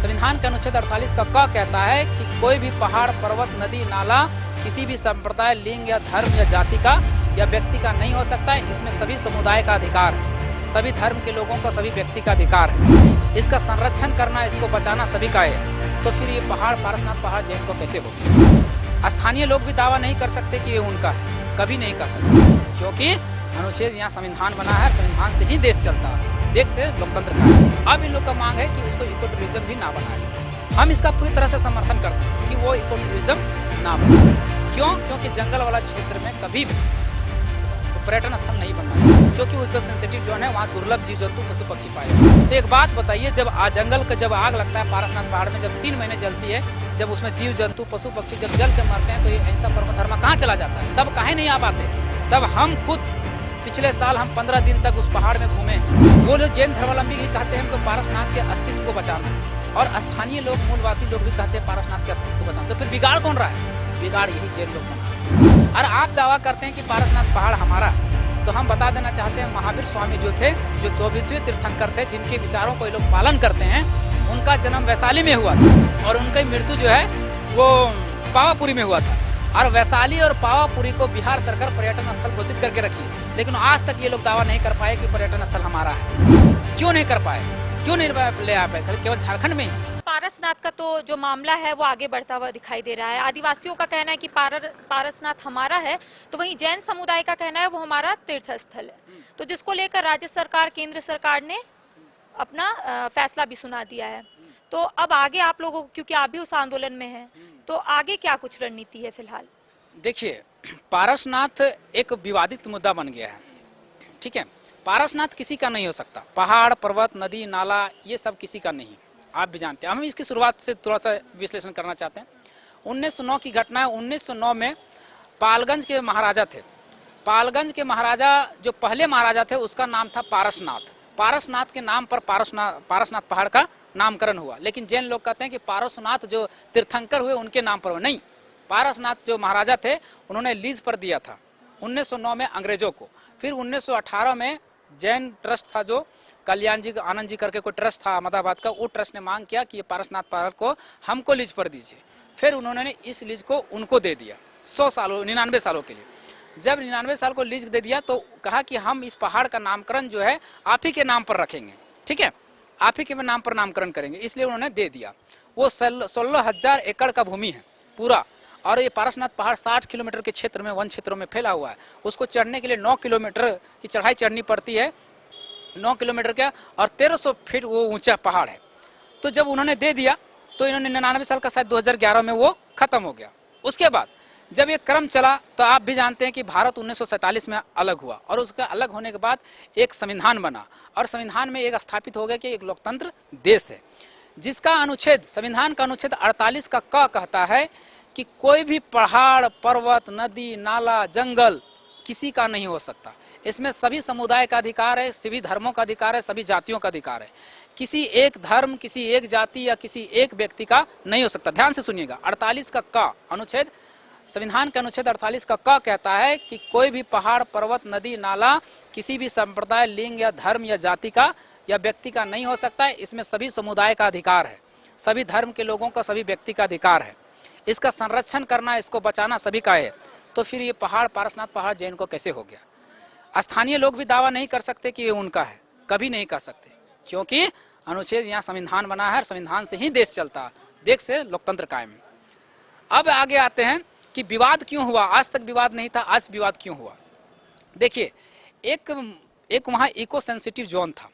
संविधान के अनुच्छेद 48 का क कहता है कि कोई भी पहाड़, पर्वत, नदी, नाला किसी भी संप्रदाय, लिंग या धर्म या जाति का या व्यक्ति का नहीं हो सकता है। इसमें सभी समुदाय का अधिकार है, सभी धर्म के लोगों का, सभी व्यक्ति का अधिकार है। इसका संरक्षण करना, इसको बचाना सभी का है। तो फिर ये पहाड़, पारसनाथ पहाड़ जैन को कैसे होगा? स्थानीय लोग भी दावा नहीं कर सकते कि ये उनका है, कभी नहीं कर सकते, क्योंकि अनुच्छेद यहाँ संविधान बना है, संविधान से ही देश चलता है, देश से लोकतंत्र का है। अब इन लोग का मांग है कि उसको इको टूरिज्म भी ना बनाया जाए। हम इसका पूरी तरह से समर्थन करते हैं कि वो इको टूरिज्म ना बने। क्यों? क्योंकि जंगल वाला क्षेत्र में कभी भी पर्यटन स्थल नहीं बनना चाहिए, क्योंकि वो इको सेंसिटिव जोन है, वहाँ दुर्लभ जीव जंतु, पशु पक्षी पाए जाते हैं। तो एक बात बताइए, जब जंगल का जब आग लगता है पारसनाथ पहाड़ में, जब 3 महीने जलती है, जब उसमें जीव जंतु, पशु पक्षी जब जल के मरते हैं, तो ये ऐसा परम धर्म कहाँ चला जाता है? तब काहे नहीं आ पाते? तब हम खुद पिछले साल हम 15 दिन तक उस पहाड़ में घूमे हैं। वो लोग जैन धर्मावलंबी भी कहते हैं कि पारसनाथ के अस्तित्व को बचाना है, और स्थानीय लोग, मूलवासी लोग भी कहते हैं पारसनाथ के अस्तित्व को बचाना। तो फिर बिगाड़ कौन रहा है? बिगाड़ यही जैन लोग बना रहे हैं। और आप दावा करते हैं कि पारसनाथ पहाड़ हमारा है, तो हम बता देना चाहते हैं, महावीर स्वामी जो थे, जो 24वें तीर्थंकर थे, जिनके विचारों को ये लोग पालन करते हैं, उनका जन्म वैशाली में हुआ था और उनकी मृत्यु जो है वो पावापुरी में हुआ था। और वैशाली और पावापुरी को बिहार सरकार पर्यटन स्थल घोषित करके रखी, लेकिन आज तक ये लोग दावा नहीं कर पाए कि पर्यटन स्थल हमारा है। क्यों नहीं कर पाए? क्यों नहीं ले आ पाए? केवल झारखंड में ही। पारसनाथ का तो जो मामला है वो आगे बढ़ता हुआ दिखाई दे रहा है। आदिवासियों का कहना है कि पारसनाथ हमारा है, तो वहीं जैन समुदाय का कहना है वो हमारा तीर्थ स्थल है। तो जिसको लेकर राज्य सरकार, केंद्र सरकार ने अपना फैसला भी सुना दिया है। तो अब आगे आप लोगों, क्योंकि आप भी उस आंदोलन में हैं, तो आगे क्या कुछ रणनीति है फिलहाल? देखिए, पारसनाथ एक विवादित मुद्दा बन गया है, ठीक है। पारसनाथ किसी का नहीं हो सकता। पहाड़, पर्वत, नदी, नाला, ये सब किसी का नहीं, आप भी जानते हैं। हम इसकी शुरुआत से थोड़ा सा विश्लेषण करना चाहते हैं। 1909 की घटना है। 1909 में पालगंज के महाराजा थे। पालगंज के महाराजा, जो पहले महाराजा थे, उसका नाम था पारसनाथ। पारसनाथ के नाम पर पारसनाथ पहाड़ का नामकरण हुआ। लेकिन जैन लोग कहते हैं कि पारसनाथ जो तीर्थंकर हुए उनके नाम पर हुआ। नहीं, पारसनाथ जो महाराजा थे उन्होंने लीज पर दिया था 1909 में अंग्रेजों को। फिर 1918 में जैन ट्रस्ट था, जो कल्याण जी, आनंद जी करके कोई ट्रस्ट था अहमदाबाद का, वो ट्रस्ट ने मांग किया कि ये पारसनाथ पहाड़ को हमको लीज पर दीजिए। फिर उन्होंने इस लीज को उनको दे दिया 100 सालों, 99 सालों के लिए। जब 99 साल को लीज दे दिया, तो कहा कि हम इस पहाड़ का नामकरण जो है आप ही के नाम पर रखेंगे, ठीक है, आप ही के नाम पर नामकरण करेंगे। इसलिए उन्होंने दे दिया। वो 16,000 एकड़ का भूमि है पूरा, और ये पारसनाथ पहाड़ 60 किलोमीटर के क्षेत्र में, वन क्षेत्रों में फैला हुआ है। उसको चढ़ने के लिए 9 किलोमीटर की चढ़ाई चढ़नी पड़ती है, 9 किलोमीटर का, और 1300 फीट वो ऊंचा पहाड़ है। तो जब उन्होंने दे दिया, तो इन्होंने 99 साल का शायद 2011 में वो खत्म हो गया। उसके बाद जब ये क्रम चला, तो आप भी जानते हैं कि भारत 1947 में अलग हुआ, और उसका अलग होने के बाद एक संविधान बना, और संविधान में एक स्थापित हो गया कि एक लोकतंत्र देश है, जिसका अनुच्छेद, संविधान का अनुच्छेद 48 का क कहता है कि कोई भी पहाड़, पर्वत, नदी, नाला, जंगल किसी का नहीं हो सकता। इसमें सभी समुदाय का अधिकार है, सभी धर्मों का अधिकार है, सभी जातियों का अधिकार है। किसी एक धर्म, किसी एक जाति या किसी एक व्यक्ति का नहीं हो सकता। ध्यान से सुनिएगा, 48 का क अनुच्छेद, संविधान के अनुच्छेद 48 का क कहता है कि कोई भी पहाड़, पर्वत, नदी, नाला किसी भी संप्रदाय, लिंग या धर्म या जाति का या व्यक्ति का नहीं हो सकता है। इसमें सभी समुदाय का अधिकार है, सभी धर्म के लोगों का, सभी व्यक्ति का अधिकार है। इसका संरक्षण करना, इसको बचाना सभी का है। तो फिर ये पहाड़, पारसनाथ पहाड़ जैन को कैसे हो गया? स्थानीय लोग भी दावा नहीं कर सकते कि ये उनका है, कभी नहीं कर सकते, क्योंकि अनुच्छेद यहाँ संविधान बना है, संविधान से ही देश चलता है, देश से लोकतंत्र कायम है। अब आगे आते हैं कि विवाद क्यों हुआ। आज तक विवाद नहीं था, आज विवाद क्यों हुआ? देखिए, एक वहाँ इको सेंसिटिव जोन था।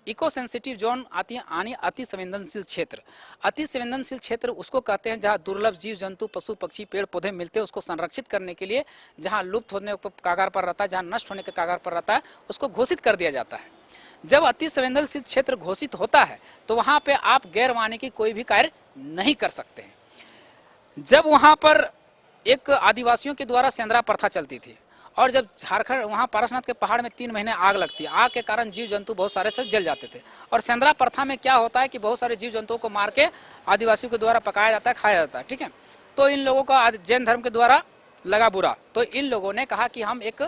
इको सेंसिटिव जोन अति संवेदनशील क्षेत्र। अति संवेदनशील क्षेत्र उसको कहते हैं जहाँ दुर्लभ जीव जंतु, पशु पक्षी, पेड़ पौधे मिलते हैं। उसको संरक्षित करने के लिए, जहाँ लुप्त होने के कगार पर रहता है, जहाँ नष्ट होने के कगार पर रहता है, उसको घोषित कर दिया जाता है। जब अति संवेदनशील क्षेत्र घोषित होता है, तो वहाँ पे आप गैर वानिकी कोई भी कार्य नहीं कर सकते हैं। जब वहाँ पर एक आदिवासियों के द्वारा सेंद्रा प्रथा चलती थी, और जब झारखंड, वहाँ पारसनाथ के पहाड़ में 3 महीने आग लगती है, आग के कारण जीव जंतु बहुत सारे से जल जाते थे। और सेंद्रा प्रथा में क्या होता है कि बहुत सारे जीव जंतुओं को मार के आदिवासियों के द्वारा पकाया जाता है, खाया जाता है, ठीक है। तो इन लोगों का जैन धर्म के द्वारा लगा बुरा, तो इन लोगों ने कहा कि हम एक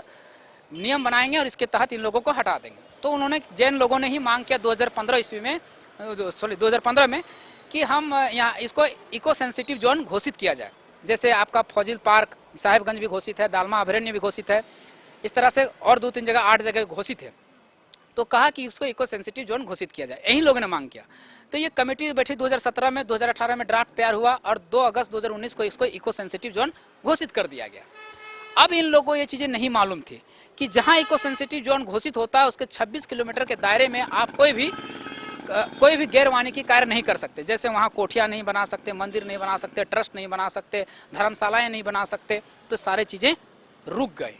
नियम बनाएंगे और इसके तहत इन लोगों को हटा देंगे। तो उन्होंने, जैन लोगों ने ही मांग किया 2015 में कि हम यहाँ इसको इको सेंसिटिव जोन घोषित किया जाए। जैसे आपका फौजिल पार्क साहिबगंज भी घोषित है, दालमा अभयारण्य भी घोषित है, इस तरह से और 2-3 जगह 8 जगह घोषित है। तो कहा कि इसको इको सेंसिटिव जोन घोषित किया जाए, यही लोगों ने मांग किया। तो ये कमेटी बैठी 2017 में, 2018 में ड्राफ्ट तैयार हुआ और 2 अगस्त 2019 को इसको इको सेंसिटिव जोन घोषित कर दिया गया। अब इन लोगों को ये चीज़ें नहीं मालूम थी कि जहां इको सेंसिटिव जोन घोषित होता है उसके 26 किलोमीटर के दायरे में आप कोई भी गैर वानिकी कार्य नहीं कर सकते। जैसे वहाँ कोठियाँ नहीं बना सकते, मंदिर नहीं बना सकते, ट्रस्ट नहीं बना सकते, धर्मशालाएं नहीं बना सकते, तो सारे चीज़ें रुक गए।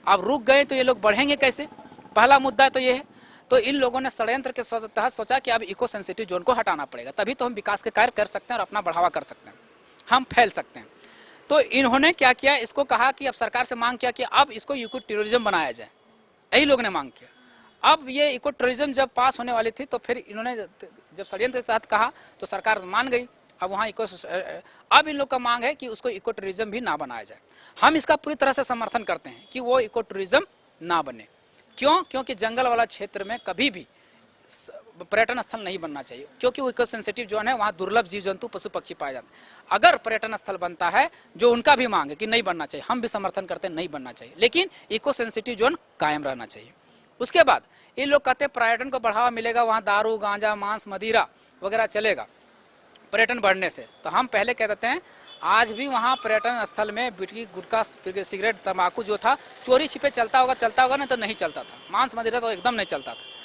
अब रुक गए तो ये लोग बढ़ेंगे कैसे? पहला मुद्दा तो ये है। तो इन लोगों ने षड्यंत्र के तहत सोचा कि अब इको सेंसिटिव जोन को हटाना पड़ेगा, तभी तो हम विकास के कार्य कर सकते हैं और अपना बढ़ावा कर सकते हैं, हम फैल सकते हैं। तो इन्होंने क्या किया, इसको कहा कि अब सरकार से मांग किया कि अब इसको इको टूरिज्म बनाया जाए, यही लोग ने मांग किया। अब ये इको टूरिज्म जब पास होने वाली थी तो फिर इन्होंने जब षड्यंत्र के तहत कहा तो सरकार मान गई। अब वहाँ अब इन लोग का मांग है कि उसको इको टूरिज्म भी ना बनाया जाए। हम इसका पूरी तरह से समर्थन करते हैं कि वो इको टूरिज्म ना बने। क्यों? क्योंकि जंगल वाला क्षेत्र में कभी भी पर्यटन स्थल नहीं बनना चाहिए, क्योंकि वो इको सेंसिटिव जोन है, वहाँ दुर्लभ जीव जंतु पशु पक्षी पाए जाते हैं। अगर पर्यटन स्थल बनता है, जो उनका भी मांग है कि नहीं बनना चाहिए, हम भी समर्थन करते हैं नहीं बनना चाहिए, लेकिन इको सेंसिटिव जोन कायम रहना चाहिए। उसके बाद ये लोग कहते हैं पर्यटन को बढ़ावा मिलेगा, वहाँ दारू गांजा मांस मदिरा वगैरह चलेगा पर्यटन बढ़ने से। तो हम पहले कह देते हैं आज भी वहाँ पर्यटन स्थल में बिटकी गुटखा सिगरेट तंबाकू जो था चोरी छिपे चलता होगा ना, तो नहीं चलता था। मांस मदिरा तो एकदम नहीं चलता था।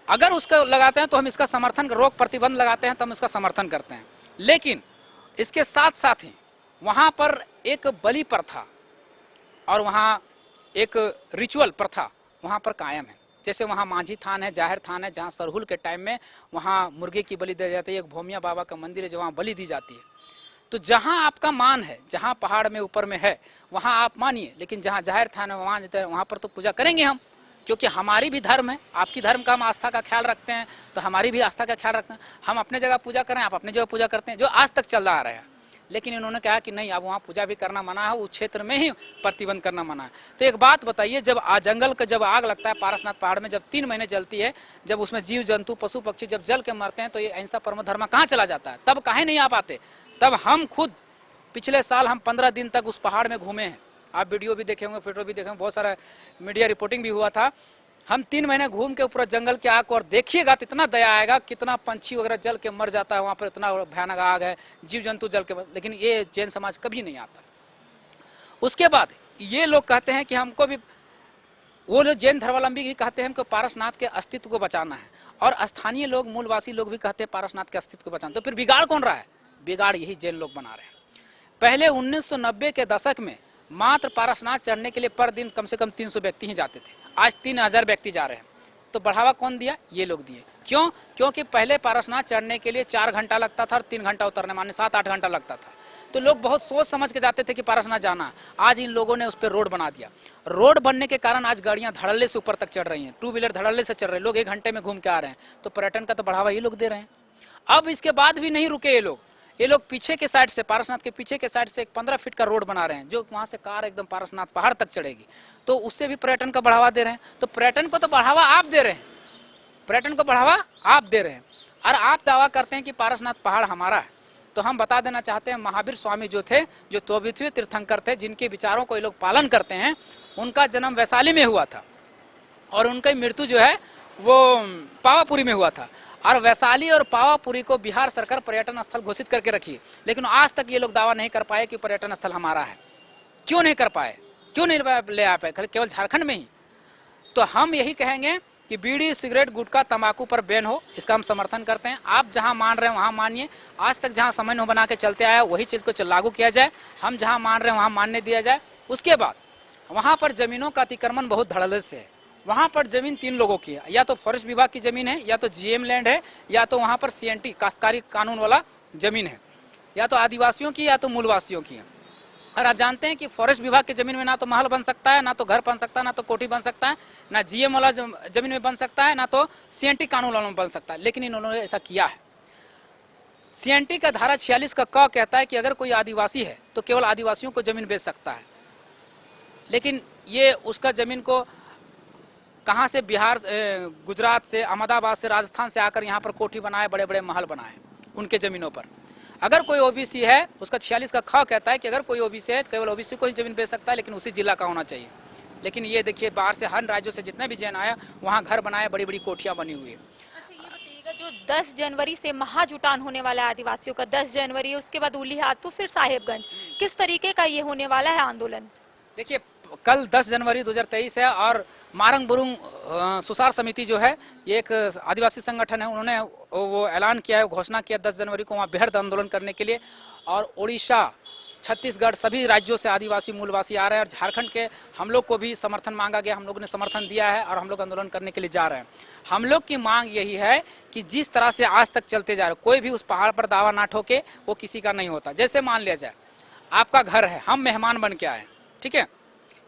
अगर उसका लगाते हैं तो हम इसका समर्थन, रोक प्रतिबंध लगाते हैं तो हम इसका समर्थन करते हैं। लेकिन इसके साथ साथ ही वहाँ पर एक बलि प्रथा और वहाँ एक रिचुअल प्रथा वहाँ पर कायम है। जैसे वहाँ मांझी थान है, जाहिर थान है, जहाँ सरहुल के टाइम में वहाँ मुर्गे की बलि दी जाती है। एक भोमिया बाबा का मंदिर है जो वहाँ बलि दी जाती है। तो जहाँ आपका मान है, जहाँ पहाड़ में ऊपर में है वहाँ आप मानिए, लेकिन जहाँ जाहिर थान है वहाँ पर तो पूजा करेंगे हम, क्योंकि हमारी भी धर्म है। आपकी धर्म का हम आस्था का ख्याल रखते हैं तो हमारी भी आस्था का ख्याल रखते हैं। हम अपने जगह पूजा करें, आप अपनी जगह पूजा करते हैं, जो आज तक चल रहा है। लेकिन इन्होंने कहा कि नहीं, अब वहाँ पूजा भी करना मना है, उस क्षेत्र में ही प्रतिबंध करना मना है। तो एक बात बताइए, जब जंगल का जब आग लगता है पारसनाथ पहाड़ में, जब 3 महीने जलती है, जब उसमें जीव जंतु पशु पक्षी जब जल के मरते हैं, तो ये अहिंसा परमो धर्म कहाँ चला जाता है? तब काहे नहीं आ पाते? तब हम खुद पिछले साल हम 15 दिन तक उस पहाड़ में घूमे हैं। आप वीडियो भी देखे होंगे, फोटो भी देखे होंगे, बहुत सारा मीडिया रिपोर्टिंग भी हुआ था। हम 3 महीने घूम के ऊपर जंगल के आग को, और देखिएगा तो इतना दया आएगा, कितना पंछी वगैरह जल के मर जाता है वहाँ पर, इतना भयानक आग है, जीव जंतु जल के, लेकिन ये जैन समाज कभी नहीं आता। उसके बाद ये लोग कहते हैं कि हमको भी, वो लोग जैन धर्मावलंबी भी कहते हैं हमको पारसनाथ के अस्तित्व को बचाना है, और स्थानीय लोग मूलवासी लोग भी कहते हैं पारसनाथ के अस्तित्व को बचाना। तो फिर बिगाड़ कौन रहा है? बिगाड़ यही जैन लोग बना रहे हैं। पहले 1990 के दशक में मात्र पारसनाथ चढ़ने के लिए पर दिन कम से कम 300 व्यक्ति ही जाते थे, आज 3000 व्यक्ति जा रहे हैं। तो बढ़ावा कौन दिया? ये लोग दिए। क्यों? क्योंकि पहले पारसनाथ चढ़ने के लिए 4 घंटा लगता था और 3 घंटा उतरने, माने 7-8 घंटा लगता था। तो लोग बहुत सोच समझ के जाते थे कि पारसनाथ जाना। आज इन लोगों ने उस पर रोड बना दिया। रोड बनने के कारण आज गाड़ियां धड़ल्ले से ऊपर तक चढ़ रही हैं, 2 व्हीलर धड़ल्ले से चल रहे हैं, लोग 1 घंटे में घूम के आ रहे हैं। तो पर्यटन का तो बढ़ावा ये लोग दे रहे हैं। अब इसके बाद भी नहीं रुके ये लोग पीछे के साइड से, पारसनाथ के पीछे के साइड से एक 15 फीट का रोड बना रहे हैं, जो वहां से कार एकदम पारसनाथ पहाड़ तक चढ़ेगी। तो उससे भी पर्यटन का बढ़ावा दे रहे हैं। तो पर्यटन को तो बढ़ावा आप दे रहे हैं, पर्यटन को बढ़ावा आप दे रहे हैं, और आप दावा करते हैं कि पारसनाथ पहाड़ हमारा है। तो हम बता देना चाहते हैं, महावीर स्वामी जो थे, जो 24वें तीर्थंकर थे, जिनके विचारों को ये लोग पालन करते हैं, उनका जन्म वैशाली में हुआ था और उनकी मृत्यु जो है वो पावापुरी में हुआ था। और वैशाली और पावापुरी को बिहार सरकार पर्यटन स्थल घोषित करके रखी, लेकिन आज तक ये लोग दावा नहीं कर पाए कि पर्यटन स्थल हमारा है। क्यों नहीं कर पाए? क्यों नहीं ले आ पाए? केवल झारखंड में ही। तो हम यही कहेंगे कि बीड़ी सिगरेट गुटखा तंबाकू पर बैन हो, इसका हम समर्थन करते हैं। आप जहां मान रहे हैं वहां मानिए। आज तक जहां समन्वय बना के चलते आया वही चीज को लागू किया जाए। हम जहां मान रहे हैं वहां मानने दिया जाए। उसके बाद वहां पर जमीनों का अतिक्रमण बहुत धड़ल्ले से है। वहां पर जमीन 3 लोगों की है, या तो फॉरेस्ट विभाग की जमीन है, या तो जीएम लैंड है, या तो वहां पर सीएनटी काश्तकारी कानून वाला जमीन है, या तो आदिवासियों की या तो मूलवासियों की है। और आप जानते हैं कि फॉरेस्ट विभाग की जमीन में ना तो महल बन सकता है, ना तो घर बन सकता है, ना तो कोठी बन सकता है, ना जीएम वाला जमीन में बन सकता है, ना तो सीएनटी कानून वाला में बन सकता है। लेकिन इन्होंने ऐसा किया है। सीएनटी का धारा 46 का क कहता है कि अगर कोई आदिवासी है तो केवल आदिवासियों को जमीन बेच सकता है। लेकिन ये उसका जमीन को कहाँ से, बिहार गुजरात से, अहमदाबाद से, राजस्थान से आकर यहाँ पर कोठी बनाए, बड़े बड़े महल बनाए। उनके जमीनों पर। अगर कोई ओबीसी है, उसका 46 का ख कहता है कि अगर कोई ओबीसी है तो केवल ओबीसी को ही जमीन बेच सकता है, लेकिन उसी जिला का होना चाहिए। लेकिन ये देखिए, बाहर से हर राज्यों से जितने भी जैन आया, वहाँ घर बनाया, बड़ी बड़ी कोठियाँ बनी हुई है। अच्छा, ये बताइएगा, जो 10 जनवरी से महाजुटान होने वाला है आदिवासियों का, 10 जनवरी, उसके बाद उलीहातू, फिर साहेबगंज, किस तरीके का ये होने वाला है आंदोलन? देखिए, कल 10 जनवरी 2023 है और मारंग बुरुंग सुसार समिति जो है, ये एक आदिवासी संगठन है, उन्होंने वो ऐलान किया है, घोषणा किया 10 जनवरी को वहाँ बेहद आंदोलन करने के लिए। और उड़ीसा, छत्तीसगढ़, सभी राज्यों से आदिवासी मूलवासी आ रहे हैं और झारखंड के हम लोग को भी समर्थन मांगा गया, हम लोगों ने समर्थन दिया है और हम लोग आंदोलन करने के लिए जा रहे हैं। हम लोग की मांग यही है कि जिस तरह से आज तक चलते जा रहे, कोई भी उस पहाड़ पर दावा ना ठोके, वो किसी का नहीं होता। जैसे मान लिया जाए आपका घर है, हम मेहमान बन के आए, ठीक है,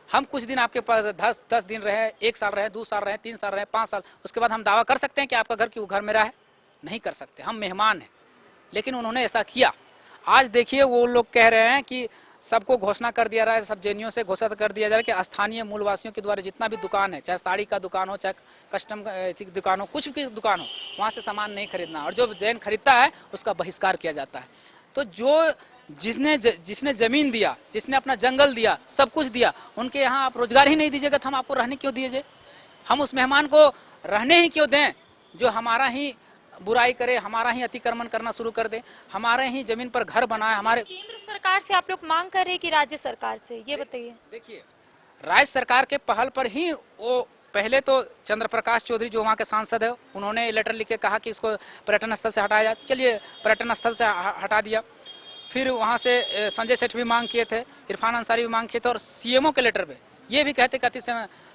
हम कुछ दिन आपके पास 10 दिन रहे, 1 साल रहे, 2 साल रहे, 3 साल रहे, 5 साल, उसके बाद हम दावा कर सकते हैं कि आपका घर क्यों घर मेरा है? नहीं कर सकते, हम मेहमान हैं। लेकिन उन्होंने ऐसा किया। आज देखिए, वो लोग कह रहे हैं कि सबको घोषणा कर दिया रहा है, सब जैनियों से घोषणा कर दिया जा रहा है कि स्थानीय मूलवासियों के द्वारा जितना भी दुकान है, चाहे साड़ी का दुकान हो, चाहे कस्टम दुकान हो, कुछ भी दुकान हो, वहाँ से सामान नहीं खरीदना, और जो जैन खरीदता है उसका बहिष्कार किया जाता है। तो जो जिसने जमीन दिया, जिसने अपना जंगल दिया, सब कुछ दिया, उनके यहाँ आप रोजगार ही नहीं दीजिएगा तो हम आपको रहने क्यों दीजिए? हम उस मेहमान को रहने ही क्यों दें जो हमारा ही बुराई करे, हमारा ही अतिक्रमण करना शुरू कर दे, हमारे ही जमीन पर घर बनाए? हमारे केंद्र सरकार से आप लोग मांग कर रहे हैं कि राज्य सरकार से? ये बताइए। देखिए, राज्य सरकार के पहल पर ही वो पहले तो चंद्र प्रकाश चौधरी जो वहाँ के सांसद है, उन्होंने लेटर लिख के कहा कि इसको पर्यटन स्थल से हटाया जाए। चलिए, पर्यटन स्थल से हटा दिया। फिर वहाँ से संजय सेठ भी मांग किए थे, इरफान अंसारी भी मांग किए थे, और सीएमओ के लेटर पे ये भी कहते कि अति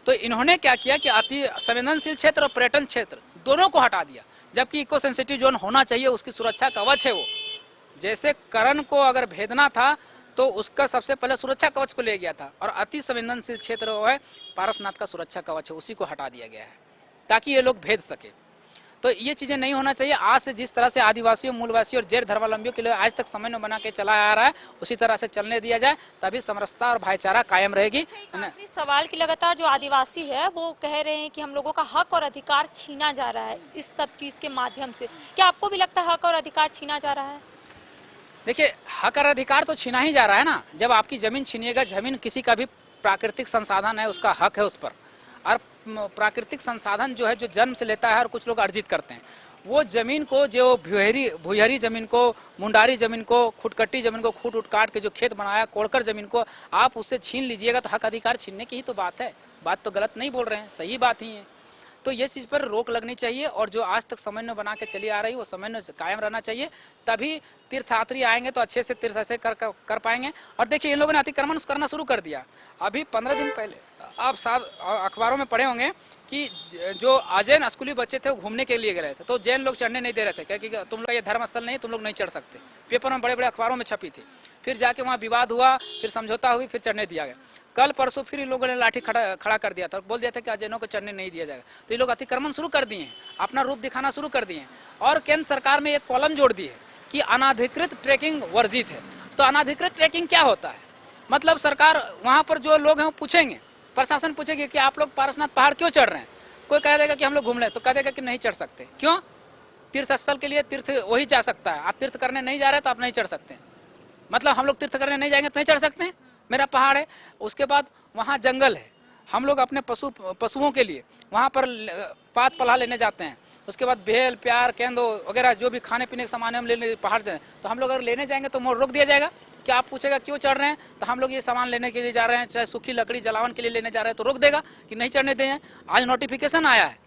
तो इन्होंने क्या किया कि अति संवेदनशील क्षेत्र और पर्यटन क्षेत्र दोनों को हटा दिया, जबकि इको सेंसिटिव जोन होना चाहिए, उसकी सुरक्षा कवच है वो। जैसे करण को अगर भेदना था तो उसका सबसे पहले सुरक्षा कवच को ले गया था, और अति संवेदनशील क्षेत्र वो है पारसनाथ का सुरक्षा कवच है, उसी को हटा दिया गया है ताकि ये लोग भेद सके। तो ये चीजें नहीं होना चाहिए। आज से जिस तरह से आदिवासियों, मूलवासियों और जैन धर्मावलंबियों के लिए आज तक समन्वय बना के चला आ रहा है, उसी तरह से चलने दिया जाए, तभी समरसता और भाईचारा कायम रहेगी। आखिरी सवाल की, लगातार जो आदिवासी है वो कह रहे हैं कि हम लोगों का हक और अधिकार छीना जा रहा है इस सब चीज के माध्यम से। क्या आपको भी लगता है हक और अधिकार छीना जा रहा है? देखिए, हक और अधिकार तो छीना ही जा रहा है ना। जब आपकी जमीन छीनिएगा, जमीन किसी का भी प्राकृतिक संसाधन है, उसका हक है उस पर। और प्राकृतिक संसाधन जो है, जो जन्म से लेता है और कुछ लोग अर्जित करते हैं, वो जमीन को, जो भुयहरी जमीन को, मुंडारी जमीन को, खुटकट्टी जमीन को खूट उट काट के जो खेत बनाया, कोड़कर जमीन को आप उससे छीन लीजिएगा, तो हक अधिकार छीनने की ही तो बात है। बात तो गलत नहीं बोल रहे हैं, सही बात ही है। तो ये चीज़ पर रोक लगनी चाहिए, और जो आज तक समन्वय बना के चली आ रही वो समन्वय कायम रहना चाहिए, तभी तीर्थयात्री आएंगे तो अच्छे से तीर्थ से कर पाएंगे। और देखिए, इन लोगों ने अतिक्रमण करना शुरू कर दिया। अभी 15 दिन पहले आप साहब अखबारों में पढ़े होंगे कि जो अजैन स्कूली बच्चे थे वो घूमने के लिए गए थे, तो जैन लोग चढ़ने नहीं दे रहे थे, क्योंकि तुम लोग ये धर्म स्थल नहीं, तुम लोग नहीं चढ़ सकते। पेपर में बड़े बड़े अखबारों में छपी थी। फिर जाके वहाँ विवाद हुआ, फिर समझौता हुई, फिर चढ़ने दिया गया। कल परसों फिर इन लोगों ने लाठी खड़ा कर दिया था, बोल दिया था कि अजैनों को चढ़ने नहीं दिया जाएगा। तो ये लोग अतिक्रमण शुरू कर दिए हैं, अपना रूप दिखाना शुरू कर दिए हैं। और केंद्र सरकार में एक कॉलम जोड़ दी है कि अनाधिकृत ट्रैकिंग वर्जित है। तो अनाधिकृत ट्रैकिंग क्या होता है? मतलब सरकार वहाँ पर जो लोग हैं वो पूछेंगे, प्रशासन पूछेगी कि आप लोग पारसनाथ पहाड़ क्यों चढ़ रहे हैं? कोई कह देगा कि हम लोग घूम लें, तो कह देगा कि नहीं चढ़ सकते। क्यों? तीर्थ स्थल के लिए तीर्थ वही जा सकता है, आप तीर्थ करने नहीं जा रहे तो आप नहीं चढ़ सकते। मतलब हम लोग तीर्थ करने नहीं जाएंगे तो नहीं चढ़ सकते हैं, मेरा पहाड़ है। उसके बाद वहाँ जंगल है, हम लोग अपने पशुओं के लिए वहाँ पर पात पलाह लेने जाते हैं। उसके बाद बेल, प्यार, केंदो वगैरह जो भी खाने पीने के सामान है हम लेने पहाड़ जाए, तो हम लोग अगर लेने जाएंगे तो मोड़ रोक दिया जाएगा। क्या आप पूछेगा क्यों चढ़ रहे हैं? तो हम लोग ये सामान लेने के लिए जा रहे हैं, चाहे सूखी लकड़ी जलावन के लिए लेने जा रहे हैं, तो रोक देगा कि नहीं चढ़ने दें। आज नोटिफिकेशन आया है,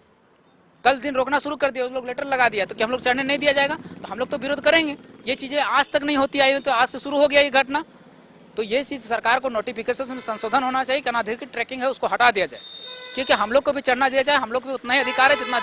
कल दिन रोकना शुरू कर दिया, उस लोग लेटर लगा दिया, तो क्या हम लोग चढ़ने नहीं दिया जाएगा? तो हम लोग तो विरोध करेंगे। ये चीजें आज तक नहीं होती आई, तो आज से शुरू हो गया ये घटना। तो ये चीज सरकार को नोटिफिकेशन में संशोधन होना चाहिए, अनाधिकृत ट्रैकिंग है उसको हटा दिया जाए, क्योंकि हम लोग को भी चढ़ना दिया जाए। हम लोग को भी उतना ही अधिकार है जितना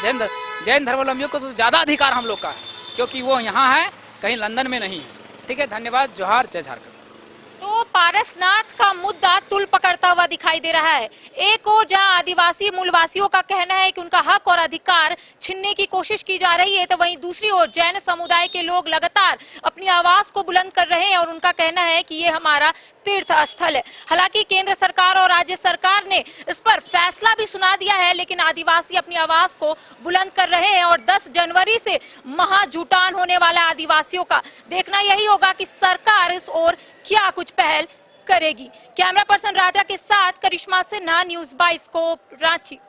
जैन धर्मावलंबियों को तो ज्यादा अधिकार हम लोग का है, क्योंकि वो यहाँ है, कहीं लंदन में नहीं है। ठीक है, धन्यवाद, जोहार, जय झारखंड। तो पारसनाथ का मुद्दा तुल पकड़ता हुआ दिखाई दे रहा है। एक और जहां आदिवासी मूलवासियों का कहना है कि उनका हक और अधिकार छीनने की कोशिश की जा रही है, तो वहीं दूसरी ओर जैन समुदाय के लोग लगातार अपनी आवाज को बुलंद कर रहे हैं और उनका कहना है कि ये हमारा तीर्थ स्थल है। हालांकि केंद्र सरकार और राज्य सरकार ने इस पर फैसला भी सुना दिया है, लेकिन आदिवासी अपनी आवाज को बुलंद कर रहे हैं और 10 जनवरी से महाजुटान होने वाला आदिवासियों का देखना यही होगा कि सरकार इस ओर क्या कुछ पहल करेगी। कैमरा पर्सन राजा के साथ करिश्मा सिन्हा, न्यूज़ 22 को रांची।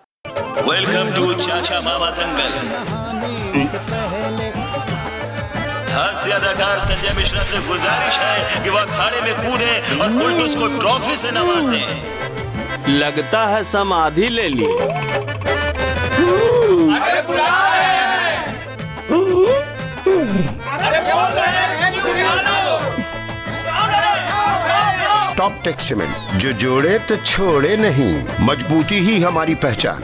वेलकम टू चाचा मामा दंगल। हास्य अदाकार संजय मिश्रा से गुजारिश है कि वह अखाड़े में कूदे और फुलटूस को ट्रॉफी से नवाजे। लगता है समाधि ले ली। अरे बुला रहे हैं। अरे बोल रहे हैं कि बुला लो। टॉप टेक सीमेंट, जो जोड़े तो छोड़े नहीं, मजबूती ही हमारी पहचान।